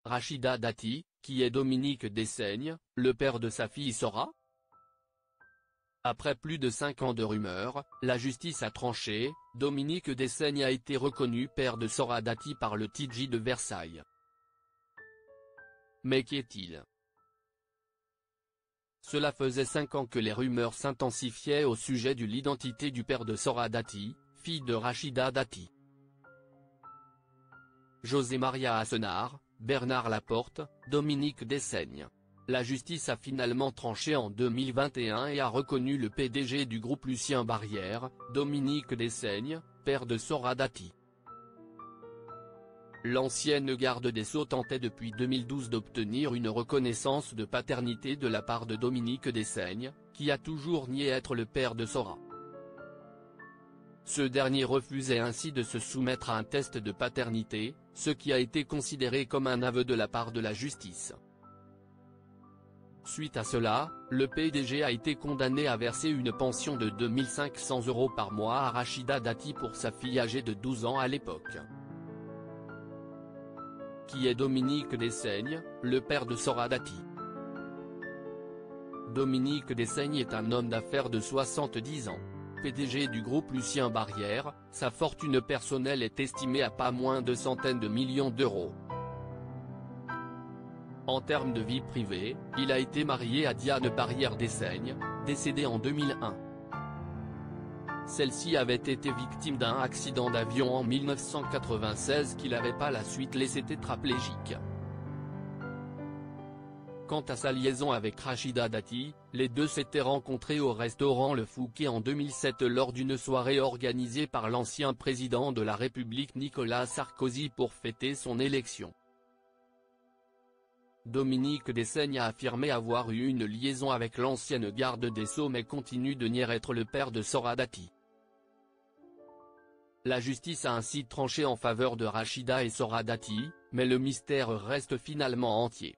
Rachida Dati, qui est Dominique Dessaignes, le père de sa fille Sora? Après plus de 5 ans de rumeurs, la justice a tranché, Dominique Dessaignes a été reconnu père de Sora Dati par le TJ de Versailles. Mais qui est-il? Cela faisait 5 ans que les rumeurs s'intensifiaient au sujet de l'identité du père de Sora Dati, fille de Rachida Dati. José Maria Aznar, Bernard Laporte, Dominique Dessaignes. La justice a finalement tranché en 2021 et a reconnu le PDG du groupe Lucien Barrière, Dominique Dessaignes, père de Sora Dati. L'ancienne garde des Sceaux tentait depuis 2012 d'obtenir une reconnaissance de paternité de la part de Dominique Dessaignes, qui a toujours nié être le père de Sora. Ce dernier refusait ainsi de se soumettre à un test de paternité, ce qui a été considéré comme un aveu de la part de la justice. Suite à cela, le PDG a été condamné à verser une pension de 2 500 € par mois à Rachida Dati pour sa fille âgée de 12 ans à l'époque. Qui est Dominique Dessaignes, le père de Sora Dati? Dominique Dessaignes est un homme d'affaires de 70 ans. PDG du groupe Lucien Barrière, sa fortune personnelle est estimée à pas moins de centaines de millions d'euros. En termes de vie privée, il a été marié à Diane Barrière Dessaignes, décédée en 2001. Celle-ci avait été victime d'un accident d'avion en 1996 qui l'avait par la suite laissé tétraplégique. Quant à sa liaison avec Rachida Dati, les deux s'étaient rencontrés au restaurant Le Fouquet en 2007 lors d'une soirée organisée par l'ancien président de la République Nicolas Sarkozy pour fêter son élection. Dominique Dessaignes a affirmé avoir eu une liaison avec l'ancienne garde des Sceaux mais continue de nier être le père de Sora Dati. La justice a ainsi tranché en faveur de Rachida et Sora Dati, mais le mystère reste finalement entier.